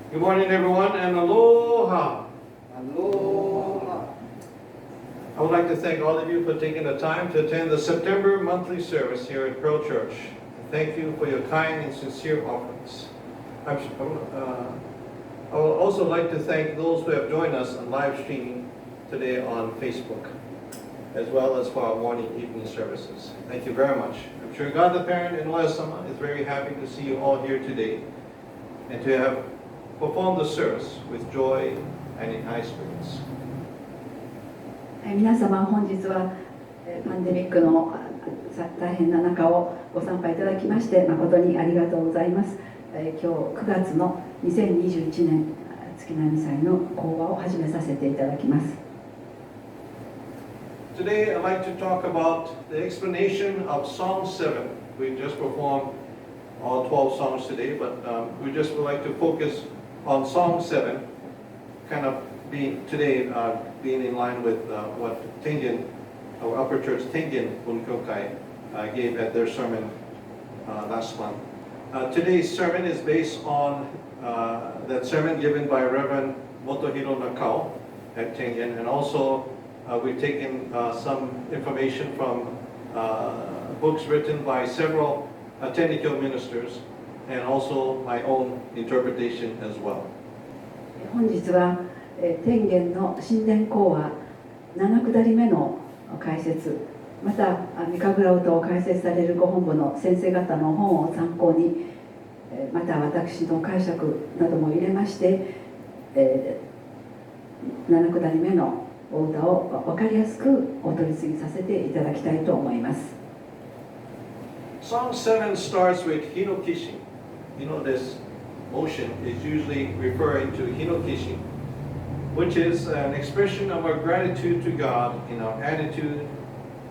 Good morning, everyone, and aloha. Aloha. I would like to thank all of you for taking the time to attend the September monthly service here at Pearl Church. Thank you for your kind and sincere offerings. I would also like to thank those who have joined us on live streaming today on Facebook, as well as for our morning evening services. Thank you very much. I'm sure God the Parent in Oya-sama is very happy to see you all here today and to have performed the service with joy and in high spirits. 皆様、本日はパンデミックの大変な中をご参拝いただきまして誠にありがとうございます。今日9月の2021年月並祭の講話を始めさせていただきます。Today I'd like to talk about the explanation of Song 7. We just performed all 12 songs today, but we just would like to focus on Song 7, kind of being today being in line with what Tengen, our Upper Church Tengen Bunkokai gave at their sermon last month. Today's sermon is based on that sermon given by Reverend Motohiro Nakao at Tengen, and also we've taken some information from books written by several Tenrikyo ministers, and also my own interpretation as well. 本日は天元の神殿講話7下り目の解説、またMikagura-utaを解説されるご本部の先生方の本を参考に、また私の解釈なども入れまして、7下り目のお歌を分かりやすくお取り次ぎさせていただきたいと思います。Song 7 starts with Hinokishin. You know, this motion is usually referring to Hinokishin, which is an expression of our gratitude to God in our attitude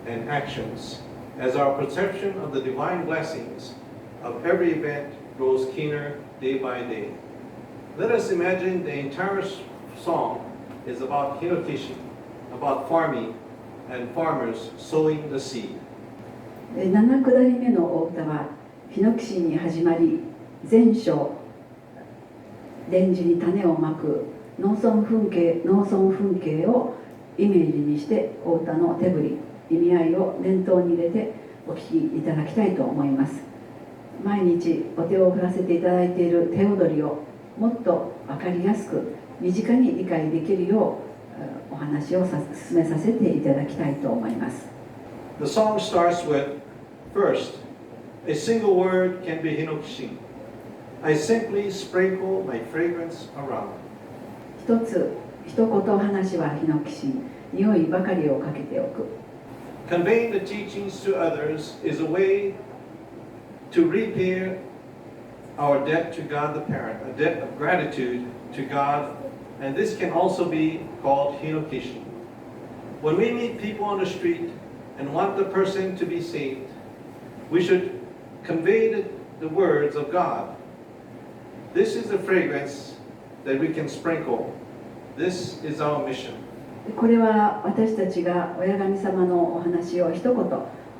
and actions, as our perception of the divine blessings of every event grows keener day by day. Let us imagine the entire song is about Hinokishin, about farming and farmers sowing the seed. 7下り目のお歌はヒノキシンに始まり、全章レンジに種をまく農村風景をイメージにしてお歌の手振り、意味合いを念頭に入れてお聴きいただきたいと思います。毎日お手を振らせていただいている手踊りをもっと分かりやすく身近に理解できるようお話を進めさせていただきたいと思います。The song starts with, first, a single word can be Hinokishin. I simply sprinkle my fragrance around. 一言話はヒノキシン、匂いばかりをかけておく。Conveying the teachings to others is a way to repay our debt to God the Parent, a debt of gratitude to God, and this can also be called Hinokishin. When we meet people on the street and want the person to be saved, we should convey the words of God. This is the fragrance that we can sprinkle. This is our mission. これは私たちが親神様のお話を一言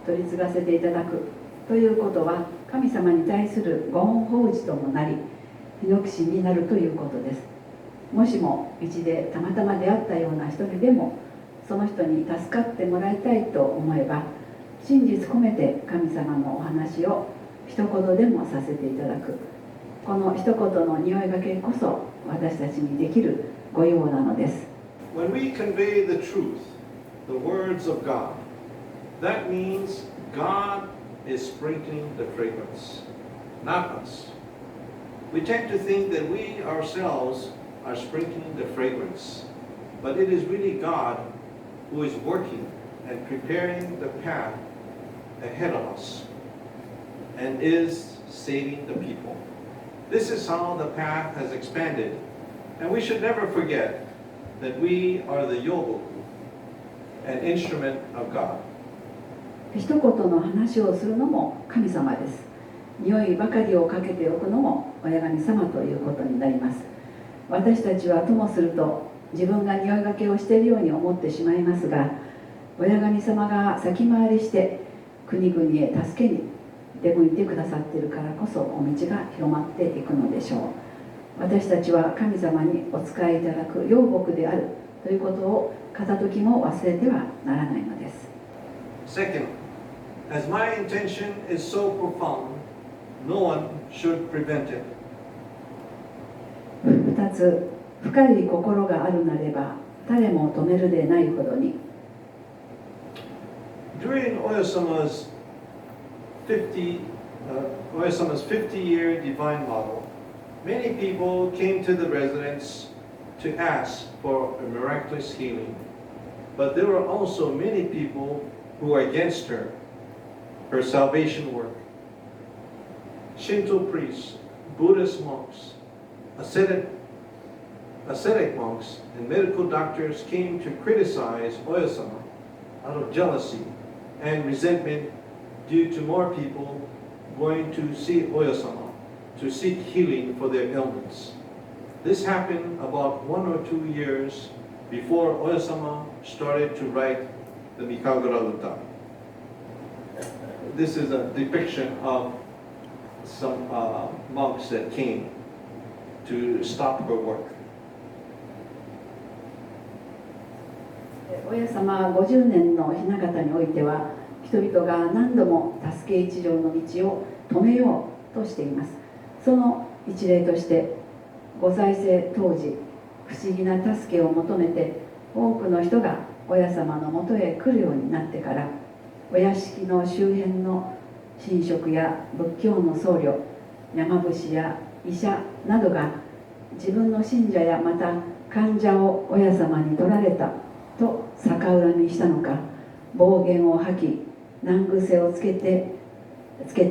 取り継がせていただくということは、神様に対するご恩報じともなり、ヒノキシンになるということです。もしも道でたまたま出会ったような人にでも、その人に助かってもらいたいと思えば、真実込めて神様のお話を一言でもさせていただく。この一言の匂いがけこそ私たちにできるご用なのです。When we convey the truth, the words of God, that means God is sprinkling the fragrance, not us. We tend to think that we ourselves are sprinkling the fragrance, but it is really God who is working and preparing the path ahead of us and is saving the people. This is how the path has expanded, and we should never forget that we are the yogoku, an instrument of God. 一言の話をするのも神様です。匂いばかりをかけておくのも親神様ということになります。私たちはともすると自分が匂いがけをしているように思ってしまいますが、親神様が先回りして国々へ助けに出向いてくださっているからこそお道が広まっていくのでしょう。私たちは神様にお仕えいただく養牧であるということを片時も忘れてはならないのです。 Second, as my intention is so profound, no one should prevent it. 2つ、深い心があるなれば誰も止めるでないほどに。 During Oyasama's 50-year divine model, many people came to the residence to ask for a miraculous healing. But there were also many people who were against her salvation work. Shinto priests, Buddhist monks, ascetic monks, and medical doctors came to criticize Oyasama out of jealousy and resentment due to more people going to see Oyasama to seek healing for their ailments. This happened about 1 or 2 years before Oyasama started to write the Mikagura-uta. This is a depiction of some monks that came to stop her work. 親様50年の雛形においては、人々が何度も助け一条の道を止めようとしています。その一例として、ご在世当時不思議な助けを求めて多くの人が親様のもとへ来るようになってから、お屋敷の周辺の神職や仏教の僧侶、山伏や医者などが自分の信者やまた患者を親様に取られたと逆恨みしたのか、暴言を吐き難癖をつけた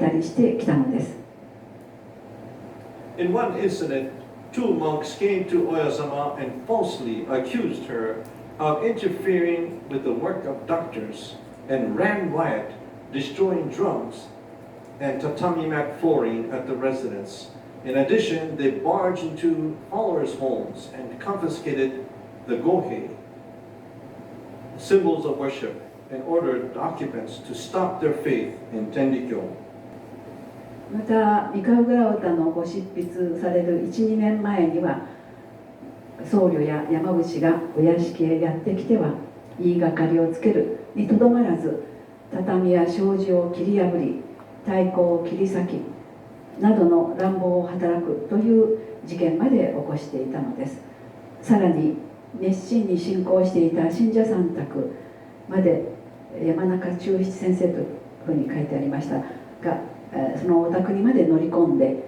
りしてきたのです。 In one incident, 2 monks came to Oyasama and falsely accused her of interfering with the work of doctors and ran riot, destroying drums and tatami mat flooring at the residence. In addition, they barged into followers' homes and confiscated the gohei, symbols of worship, and ordered the occupants to stop their faith in Tenrikyo. また、ミカウグラウタのご執筆される 1,2 年前には、僧侶や山伏がお屋敷へやってきては言いがかりをつけるにとどまらず、畳や障子を切り破り、太鼓を切り裂きなどの乱暴を働くという事件まで起こしていたのです。さらに熱心に信仰していた信者さん宅まで、山中忠七先生というふうに書いてありましたが、そのお宅にまで乗り込んで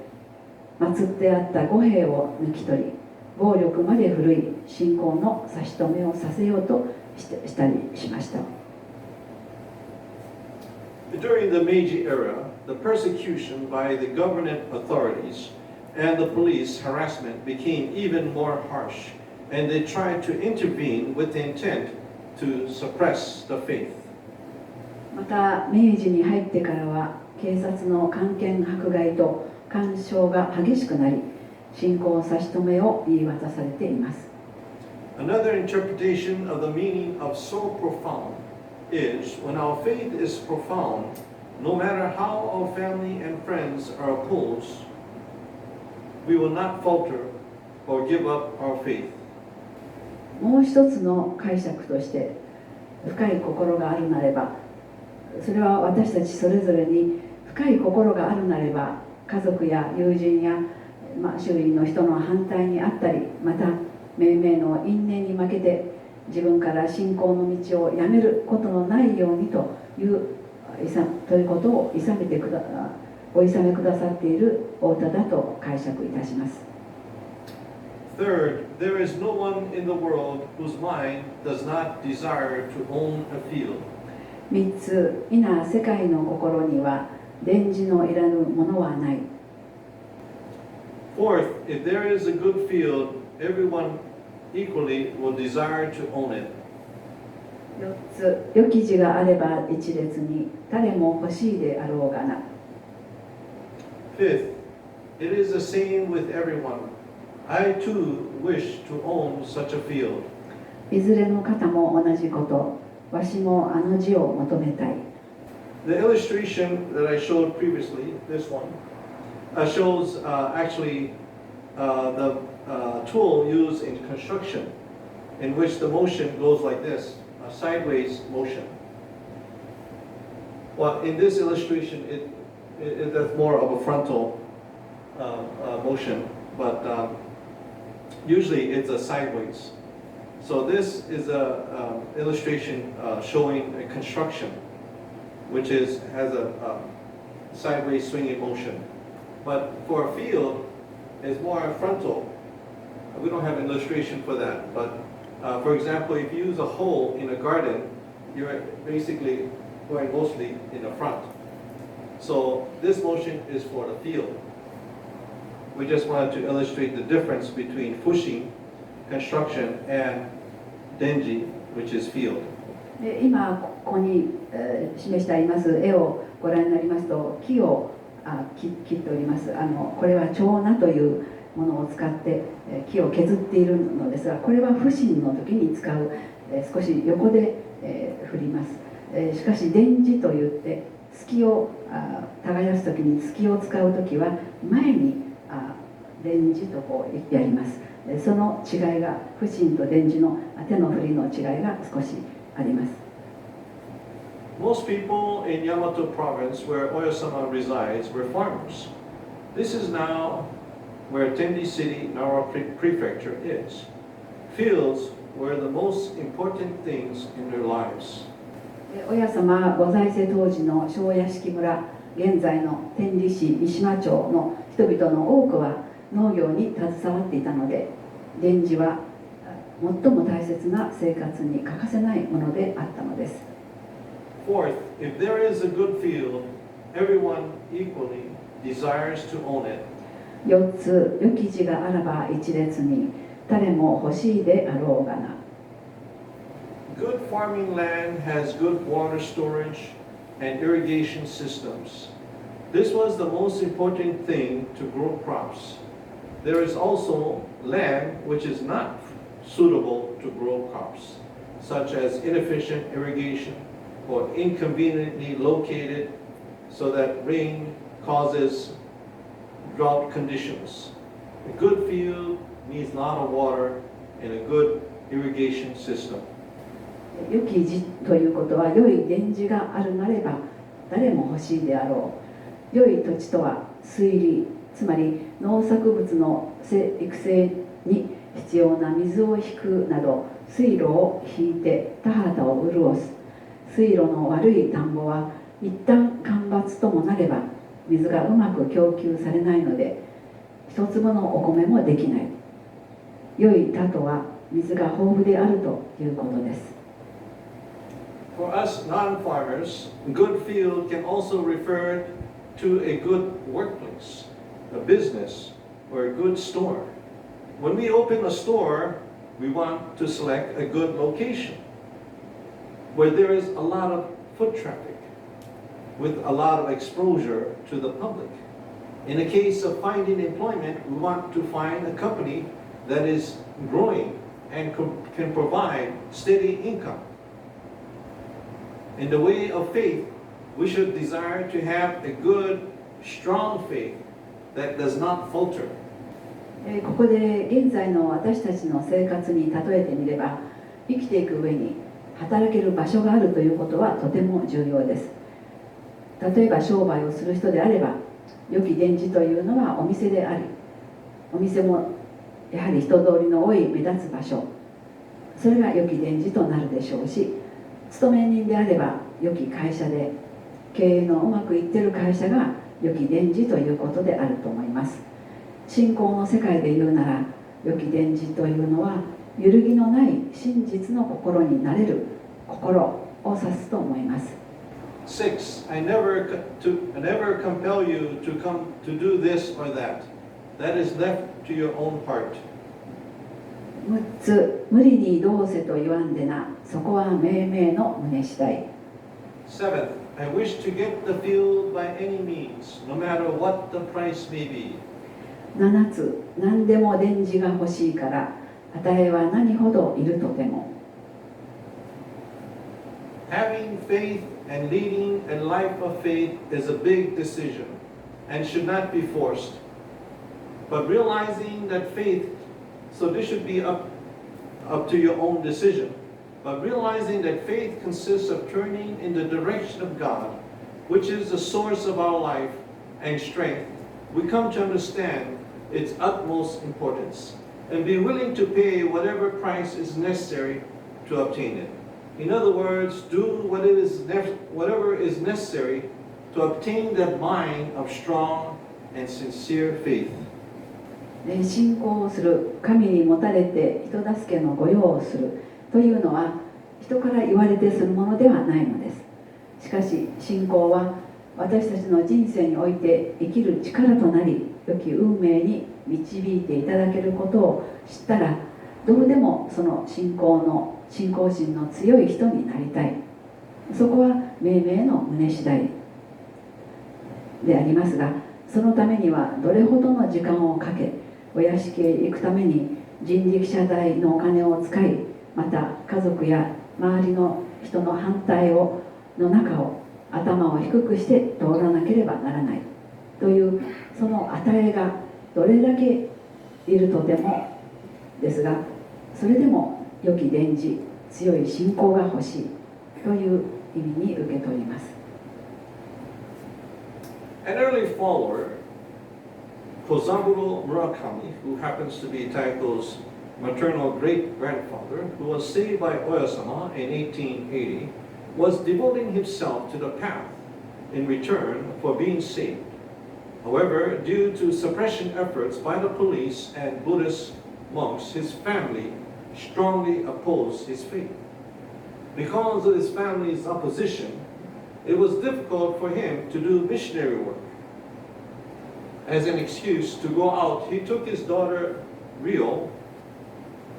祀ってあった御幣を抜き取り、暴力まで振るい、信仰の差し止めをさせようとしたりしました。 During the Meiji era, the persecution by the government authorities and the police harassment became even more harsh, and they tried to intervene with the intent to suppress the faith. また、明治に入ってからは警察の官憲迫害と干渉が激しくなり、信仰差し止めを言い渡されています。 Another interpretation of the meaning of so profound is when our faith is profound, no matter how our family and friends are opposed, we will not falter or give up our faith. もう一つの解釈として、深い心があるなれば、それは私たちそれぞれに深い心があるなれば、家族や友人や、周囲の人の反対にあったり、また命名の因縁に負けて自分から信仰の道をやめることのないようにということをお諌めくださっているお歌だと解釈いたします。 Third, there is no one in the world whose mind does not desire to own a field. 3つ、皆世界の心には伝示のいらぬものはない。 Fourth, if there is a good field, everyone equally will desire to own it. 4つ、良き字があれば一列に誰も欲しいであろうがな。 Fifth, it is the same with everyone. I too wish to own such a field. いずれの方も同じこと、わしもあの字を求めたい。 The illustration that I showed previously, this one, shows actually the tool used in construction, in which the motion goes like this, a sideways motion. Well, in this illustration, that's more of a frontal motion, but usually it's a sideways. So this is a illustration showing a construction, which has a sideways swinging motion. But for a field, it's more frontal. We don't have an illustration for that, but for example, if you use a hoe in a garden, you're basically going mostly in the front. So this motion is for the field. We just wanted to illustrate the difference between fushin, construction, and denji, which is field. で今ここに、示してあります絵をご覧になりますと、木を切っております。これは蝶菜というものを使って、木を削っているのですが、これは不審の時に使う、少し横で、振ります。しかし電磁といって隙を耕す時に隙を使う時は前に電磁とこうやります。その違いが不審と電磁の手の振りの違いが少しあります。Most people in Yamato province, where Oyasama resides, were farmers. This is now where Tendi City, Nara Prefecture is. Fields were the most important things in their lives. 親様ご在世当時の庄屋敷村、現在の天理市三島町の人々の多くは農業に携わっていたので、電磁は最も大切な生活に欠かせないものであったのです。Fourth, if there is a good field, everyone equally desires to own it. 4つ、良き地があらば一列に、誰も欲しいであろうがな。Good farming land has good water storage and irrigation systems. This was the most important thing to grow crops. There is also land which is not suitable to grow crops, such as inefficient irrigation or inconveniently located so that rain causes drought conditions. A good field needs a lot of water and a good irrigation system. 良き地ということは良い電磁があるなれば誰も欲しいであろう。良い土地とは水利、つまり農作物の育成に必要な水を引くなど水路を引いて田畑を潤す。水路の悪い田んぼは一旦干ばつともなれば水がうまく供給されないので一粒のお米もできない。良い田とは水が豊富であるということです。For us non-farmers, good field can also refer to a good workplace, a business, or a good store. When we open a store, we want to select a good location where there is a lot of foot traffic with a lot of exposure to the public. In the case of finding employment, we want to find a company that is growing and can provide steady income. In the way of faith, we should desire to have a good, strong faith that does not falter. ここで現在の私たちの生活に例えてみれば、生きていく上に働ける場所があるということはとても重要です。例えば商売をする人であれば、良き電磁というのはお店であり、お店もやはり人通りの多い目立つ場所、それが良き電磁となるでしょうし、勤め人であれば良き会社で、経営のうまくいっている会社が良き電磁ということであると思います。信仰の世界で言うなら、良き電磁というのは揺るぎのない真実の心になれる心を指すと思います。6. I never compel you to come to do this or that. That is left to your own heart. 6つ、無理にどうせと言わんでな、そこは命名の胸次第。7. I wish to get the field by any means, no matter what the price may be. 7つ、何でも電磁が欲しいから、値は何ほどいるとても。Having faith and leading a life of faith is a big decision and should not be forced. but realizing that faith, so this should be up to your own decision, but realizing that faith consists of turning in the direction of God, which is the source of our life and strength, we come to understand its utmost importance and be willing to pay whatever price is necessary to obtain it. In other words, do whatever is necessary to obtain that mind of strong and sincere faith. 信仰をする、神に持たれて人助けの御用をするというのは人から言われてするものではないのです。しかし信仰は私たちの人生において生きる力となり、良き運命に導いていただけることを知ったら、どうでもその信仰心の強い人になりたい。そこは命名の旨次第でありますが、そのためにはどれほどの時間をかけ、お屋敷へ行くために人力車代のお金を使い、また家族や周りの人の反対の中を頭を低くして通らなければならないというその与えがどれだけいるとでもですが、それでも良き伝示、強い信仰が欲しいという意味に受け取ります。An early follower, Kozaburo Murakami, who happens to be Taiko's maternal great-grandfather, who was saved by Oyasama in 1880, was devoting himself to the path in return for being saved. However, due to suppression efforts by the police and Buddhist monks, his family strongly opposed his faith. Because of his family's opposition, it was difficult for him to do missionary work. As an excuse to go out, he took his daughter Rio,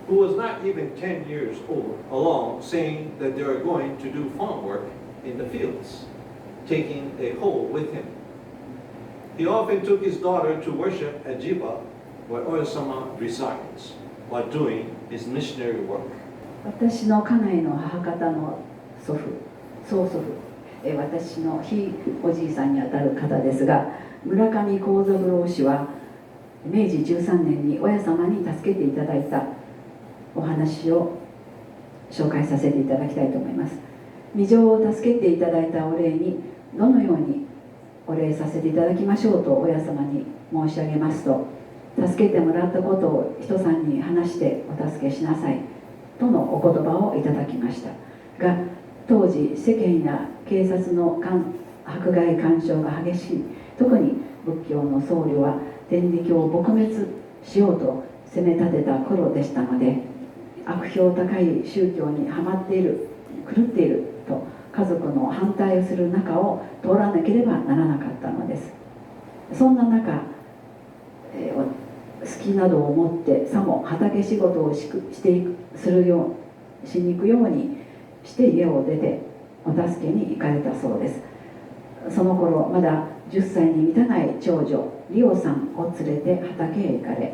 who was not even 10 years old, along, saying that they were going to do farm work in the fields, taking a hoe with him. He often took his daughter to worship at Jiba, where Oyasama resides, while doing his missionary work. 私の家内の母方の祖父、私のひいおじいさんにあたる方ですが、村上幸三郎氏は明治13年に親様に助けていただいたお話を紹介させていただきたいと思います。未情を助けていただいたお礼にどのようにお礼させていただきましょうと親様に申し上げますと、助けてもらったことを人さんに話してお助けしなさいとのお言葉をいただきましたが、当時世間や警察の迫害干渉が激しい、特に仏教の僧侶は天理教を撲滅しようと攻め立てた頃でしたので、悪評高い宗教にはまっている、狂っていると家族の反対をする中を通らなければならなかったのです。そんな中、好きなどを持ってさも畑仕事をしに行くようにして家を出てお助けに行かれたそうです。その頃まだ10歳に満たない長女リオさんを連れて畑へ行かれ、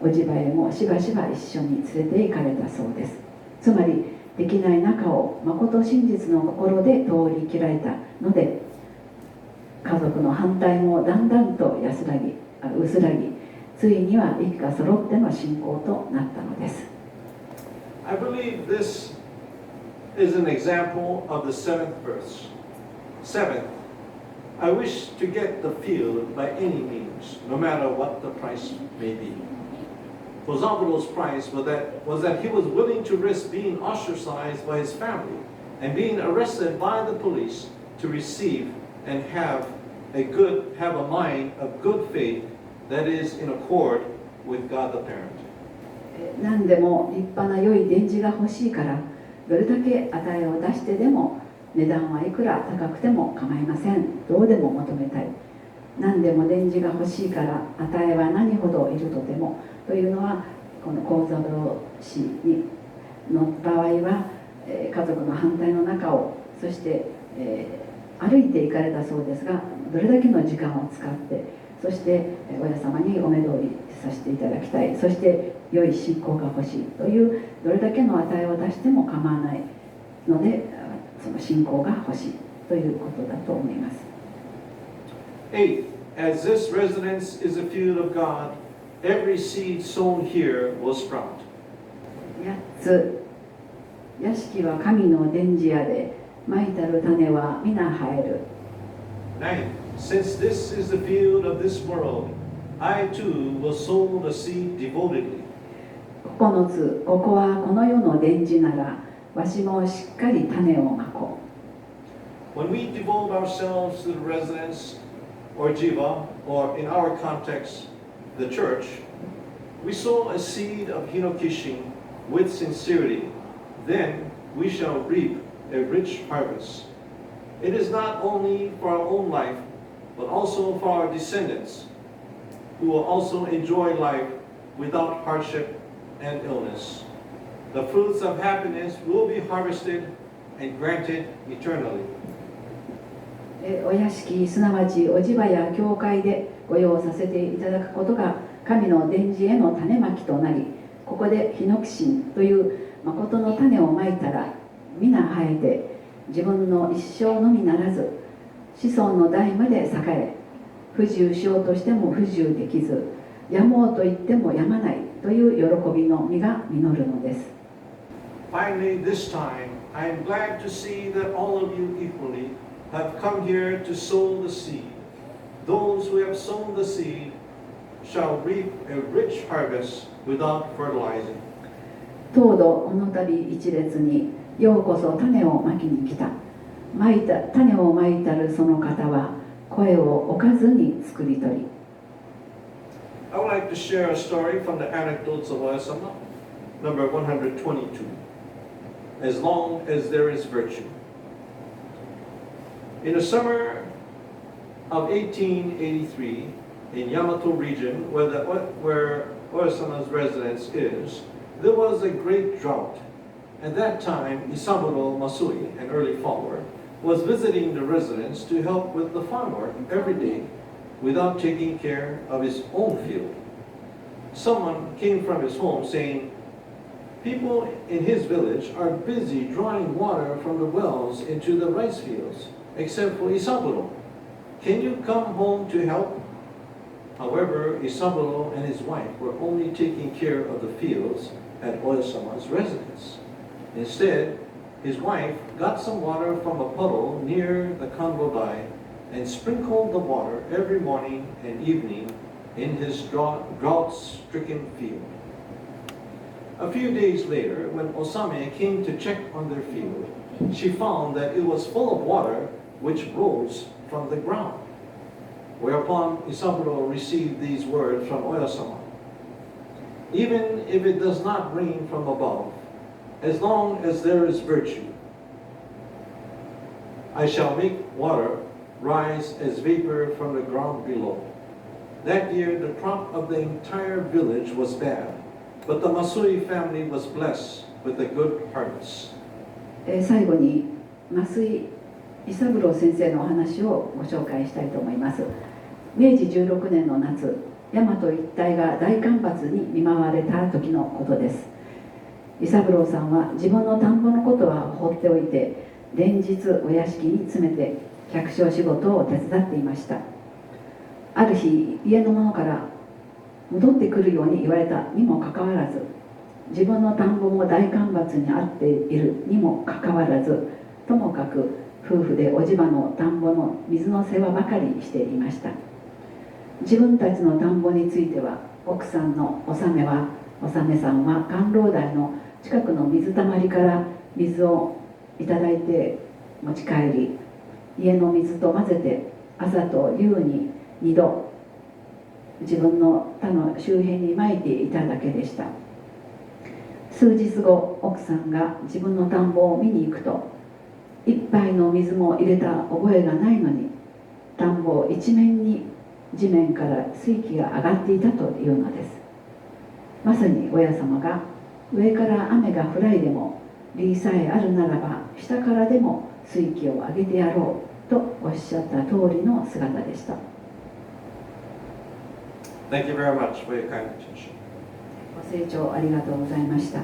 おじばへもしばしば一緒に連れて行かれたそうです。つまりできない中を誠真実の心で通り切られたので、家族の反対もだんだんと薄らぎ、ついには一家揃っての信仰となったのです。I believe this is an example of the seventh verse. Seventh, I wish to get the field by any means, no matter what the price may be. Kozaburo's price was that he was willing to risk being ostracized by his family and being arrested by the police to receive and have a mind of good faith that is in accord with God the Parent. 何でも立派な良い伝示が欲しいから、どれだけ与えを出してでも値段はいくら高くても構いません。どうでも求めたい。何でも伝示が欲しいから与えは何ほどいるとてもというのは、この幸三郎氏の場合は、家族の反対の中をそして、歩いて行かれたそうですが、どれだけの時間を使って、そして親様にお目通りさせていただきたい、そして良い信仰が欲しいという、どれだけの与えを出しても構わないので、その信仰が欲しいということだと思います。 Eighth, as this residence is a field of God, every seed sown here will sprout. 8つ、屋敷は神の殿寺屋で、まいたる種は皆生える。 9. Since this is the field of this world, I too will sow the seed devotedly. 9つ、ここはこの世の殿寺なら、わしもしっかり種をまこう。 When we devote ourselves to the residence or jiva, or in our context, the church, we sow a seed of Hinokishin with sincerity. Then we shall reap a rich harvest. It is not only for our own life, but also for our descendants, who will also enjoy life without hardship and illness. The fruits of happiness will be harvested and granted eternally. お屋敷、すなわちお地場や教会でご用させていただくことが神の殿寺への種まきとなり、ここでヒノキシンという誠の種をまいたら皆生えて、自分の一生のみならず子孫の代まで栄え、不自由しようとしても不自由できず、やもうと言ってもやまないという喜びの実が実るのです。 Finally, this time, I am glad to see that all of you equally have come here to sow the seed. Those who have sown the seed shall reap a rich harvest without fertilizing. とうどこの度一列にようこそ種をまきに来た。種をまいたるその方は声を置かずに作り取り。 I would like to share a story from the anecdotes of Oyasama, number 122. As long as there is virtue. In the summer of 1883, in Yamato region, where Oyasama's residence is, there was a great drought. At that time, Isaburo Masui, an early follower, was visiting the residence to help with the farm work every day without taking care of his own field. Someone came from his home saying, "People in his village are busy drawing water from the wells into the rice fields, except for Isaburo. Can you come home to help?" However, Isaburo and his wife were only taking care of the fields at Oyasama's residence. Instead, his wife got some water from a puddle near the Kanrodai and sprinkled the water every morning and evening in his drought-stricken field. A few days later, when Osame came to check on their field, she found that it was full of water which rose from the ground. Whereupon Isaburo received these words from Oyasama: "Even if it does not rain from above, as long as there is virtue, I shall make water rise as vapor from the ground below." That year, the crop of the entire village was bad, but the Masui family was blessed with a good harvest. 最後に増井伊三郎先生のお話をご紹介したいと思います。明治16年の夏、大和一帯が大干ばつに見舞われた時のことです。伊三郎さんは自分の田んぼのことは放っておいて、連日お屋敷に詰めて百姓仕事を手伝っていました。ある日、家の者から戻ってくるように言われたにもかかわらず、自分の田んぼも大干ばつにあっているにもかかわらず、ともかく夫婦でおじばの田んぼの水の世話ばかりしていました。自分たちの田んぼについては、奥さんのおさめさんは甘露台の近くの水たまりから水をいただいて持ち帰り、家の水と混ぜて朝と夕に2度自分の田の周辺にまいていただけでした。数日後、奥さんが自分の田んぼを見に行くと、一杯の水も入れた覚えがないのに、田んぼ一面に地面から水気が上がっていたというのです。まさに親様が上から雨が降らいでも利さえあるならば下からでも水気を上げてやろうとおっしゃった通りの姿でした。Thank you very much for your kind attention. ご清聴ありがとうございました。